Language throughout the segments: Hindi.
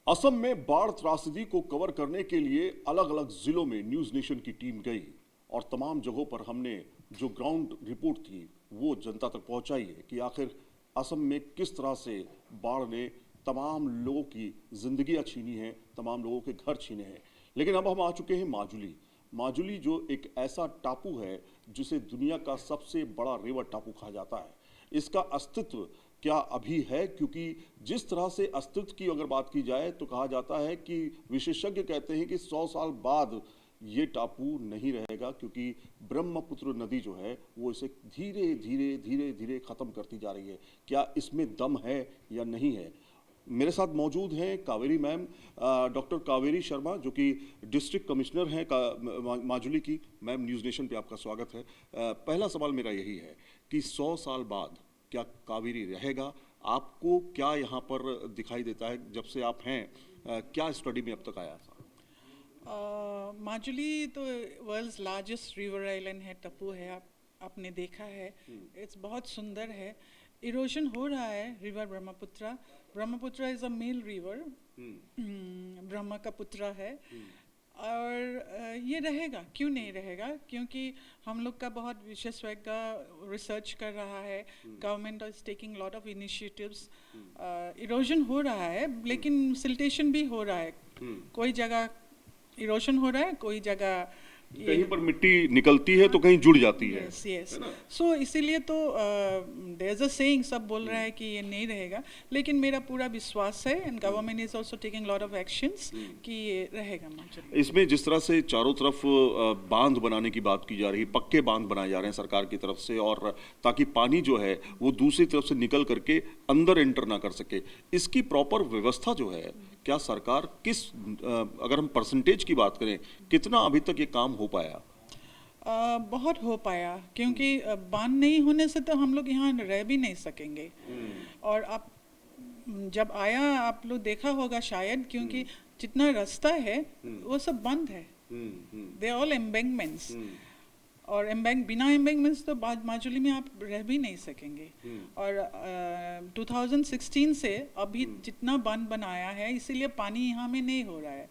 असम में बाढ़ त्रासदी को कवर करने के लिए अलग अलग जिलों में न्यूज नेशन की टीम गई और तमाम जगहों पर हमने जो ग्राउंड रिपोर्ट थी वो जनता तक पहुंचाई है कि आखिर असम में किस तरह से बाढ़ ने तमाम लोगों की जिंदगियां छीनी हैं, तमाम लोगों के घर छीने हैं। लेकिन अब हम आ चुके हैं माजुली। माजुली जो एक ऐसा टापू है जिसे दुनिया का सबसे बड़ा रिवर टापू कहा जाता है। इसका अस्तित्व क्या अभी है? क्योंकि जिस तरह से अस्तित्व की अगर बात की जाए तो कहा जाता है कि विशेषज्ञ कहते हैं कि 100 साल बाद ये टापू नहीं रहेगा, क्योंकि ब्रह्मपुत्र नदी जो है वो इसे धीरे धीरे धीरे धीरे खत्म करती जा रही है। क्या इसमें दम है या नहीं है? मेरे साथ मौजूद हैं कावेरी मैम, डॉक्टर कावेरी शर्मा, जो कि डिस्ट्रिक्ट कमिश्नर हैं माजुली की। मैम, न्यूज़ नेशन पे आपका स्वागत है। पहला सवाल मेरा यही है कि 100 साल बाद क्या कावेरी रहेगा? आपको क्या यहाँ पर दिखाई देता है जब से आप हैं? क्या स्टडी में अब तक आया था? माजुली तो वर्ल्ड्स लार्जेस्ट रिवर आइलैंड है, टप्पू है। आपने देखा है, इट्स बहुत सुंदर है। इरोजन हो रहा है river Brahmaputra. Brahmaputra is a male river, Brahma का पुत्र है। और ये रहेगा, क्यों नहीं रहेगा? क्योंकि हम लोग का बहुत विशेषज्ञ रिसर्च कर रहा है, government is taking lot of initiatives. Erosion हो रहा है लेकिन सिल्टेशन भी हो रहा है। कोई जगह इरोशन हो रहा है, कोई जगह कहीं पर मिट्टी निकलती है तो कहीं जुड़ जाती है। Yes yes. सो इसीलिए तो देयर इज अ सेइंग, सब बोल रहा है कि ये नहीं रहेगा, लेकिन मेरा पूरा विश्वास है and government is also taking lot of actions कि ये रहेगा माजुली। इसमें जिस तरह से चारों तरफ बांध बनाने की बात की जा रही है, पक्के बांध बनाए जा रहे हैं सरकार की तरफ से, और ताकि पानी जो है वो दूसरी तरफ से निकल करके अंदर एंटर ना कर सके, इसकी प्रॉपर व्यवस्था जो है, क्या सरकार अगर हम परसेंटेज की बात करें, कितना अभी तक ये काम हो पाया? बहुत हो पाया, क्योंकि बांध नहीं होने से तो हम लोग यहाँ रह भी नहीं सकेंगे। और आप जब आया, आप लोग देखा होगा शायद, क्योंकि जितना रास्ता है वो सब बंद है। दे ऑल एम्बैंकमेंट्स, और बिना एम्बैंकमेंट्स तो माजुली में आप रह भी नहीं सकेंगे। और 2016 से अभी जितना बांध बनाया है, इसीलिए पानी यहाँ में नहीं हो रहा है।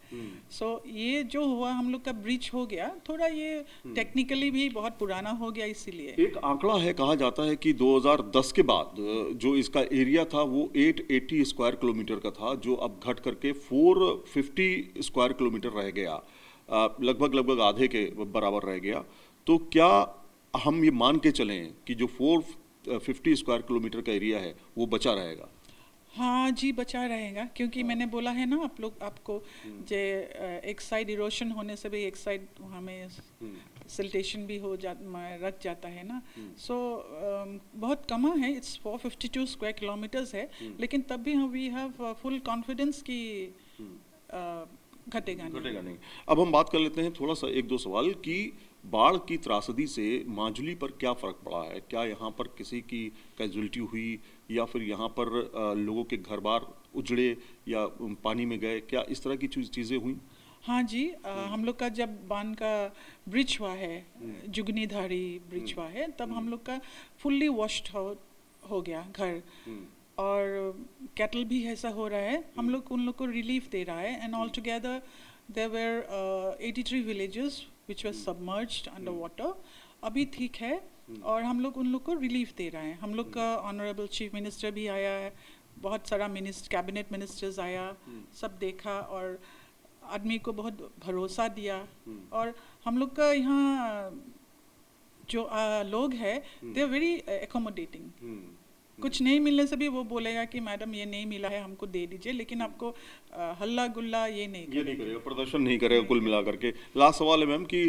सो ये जो हुआ, हम लोग का ब्रिज हो गया थोड़ा, ये टेक्निकली भी बहुत पुराना हो गया। इसीलिए एक आंकड़ा है, कहा जाता है कि 2010 के बाद जो इसका एरिया था वो 880 स्क्वायर किलोमीटर का था, जो अब घट करके 450 स्क्वायर किलोमीटर रह गया, लगभग आधे के बराबर रह गया। तो क्या हम ये मान के चलें कि जो 450 स्क्वायर किलोमीटर का एरिया है वो बचा रहेगा? हाँ जी, बचा रहेगा, क्योंकि मैंने बोला है ना आपको जे एक साइड इरोशन होने से भी एक साइड हमें सिल्टेशन भी रख जाता है ना। सो बहुत कम है, इट्स 452 स्क्वायर किलोमीटर्स है, लेकिन तब भी हम वी हैव फुल कॉन्फिडेंस कि घटेगा नहीं। अब हम बात कर लेते हैं थोड़ा सा, एक दो सवाल, कि बाढ़ की त्रासदी से माजुली पर क्या फर्क पड़ा है? क्या यहाँ पर किसी की कैजुअलिटी हुई, या फिर यहाँ पर लोगों के घर बार उजड़े या पानी में गए? क्या इस तरह की चीजें हुई? हाँ जी, हम लोग का जब बांध का ब्रिज हुआ है, जुगनीधारी ब्रिज हुआ है, तब हम लोग का फुल्ली वॉश्ड हो गया घर। और कैटल भी ऐसा हो रहा है, हम लोग उन लोग को रिलीफ दे रहा है। And all together there were 83 villages which was submerged under water। अभी ठीक है, और हम लोग उन लोग को रिलीफ दे रहे हैं। हम लोग का ऑनरेबल चीफ मिनिस्टर भी आया है, बहुत सारा कैबिनेट मिनिस्टर्स आया, सब देखा और आदमी को बहुत भरोसा दिया। और हम लोग का यहाँ जो लोग हैं, दे आर वेरी एकोमोडेटिंग। कुछ नहीं मिलने से भी वो बोलेगा कि मैडम ये नहीं मिला है, हमको दे दीजिए, लेकिन आपको हल्ला गुल्ला ये नहीं करेगा, प्रदर्शन नहीं करेगा कुल मिलाकर के। लास्ट सवाल है मैम कि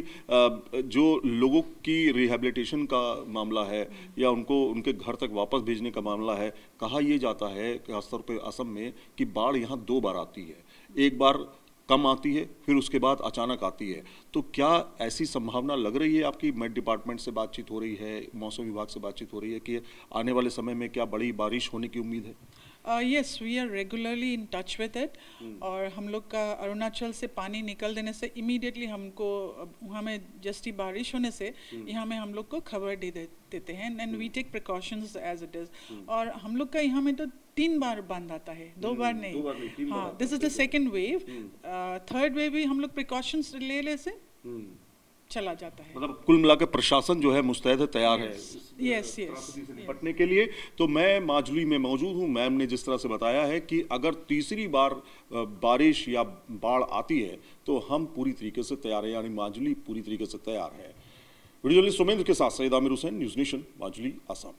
जो लोगों की रिहैबिलिटेशन का मामला है या उनको उनके घर तक वापस भेजने का मामला है, कहा यह जाता है खासतौर पे असम में कि बाढ़ यहाँ 2 बार आती है, एक बार कम आती है, फिर उसके बाद अचानक आती है। तो क्या ऐसी संभावना लग रही है? आपकी मेट डिपार्टमेंट से बातचीत हो रही है, मौसम विभाग से बातचीत हो रही है कि आने वाले समय में क्या बड़ी बारिश होने की उम्मीद है? Yes, we are regularly in touch with it. और हम लोग का अरुणाचल से पानी निकल देने से इमीडिएटली हमको वहाँ में जस्टी बारिश होने से यहाँ में हम लोग को खबर देते हैं, and we take precautions as it is. और हम लोग का यहाँ में तो 3 बार बांध आता है, 2 बार नहीं। 2 बार नहीं, 3 बार हाँ, आता this is the second wave. Third wave भी हम लोग प्रिकॉशंस ले से चला जाता है। मतलब कुल मिलाकर प्रशासन जो है मुस्तैद है, तैयार है यस यस त्रासदी से निपटने के लिए। तो मैं माजुली में मौजूद हूँ। मैम ने जिस तरह से बताया है कि अगर तीसरी बार बारिश या बाढ़ आती है तो हम पूरी तरीके से तैयार हैं, यानी माजुली पूरी तरीके से तैयार है। वीडियो जर्नलिस्ट सुमेंद्र के साथ सईद आमिर हुसैन, न्यूज़ नेशन, माजुली, आसाम।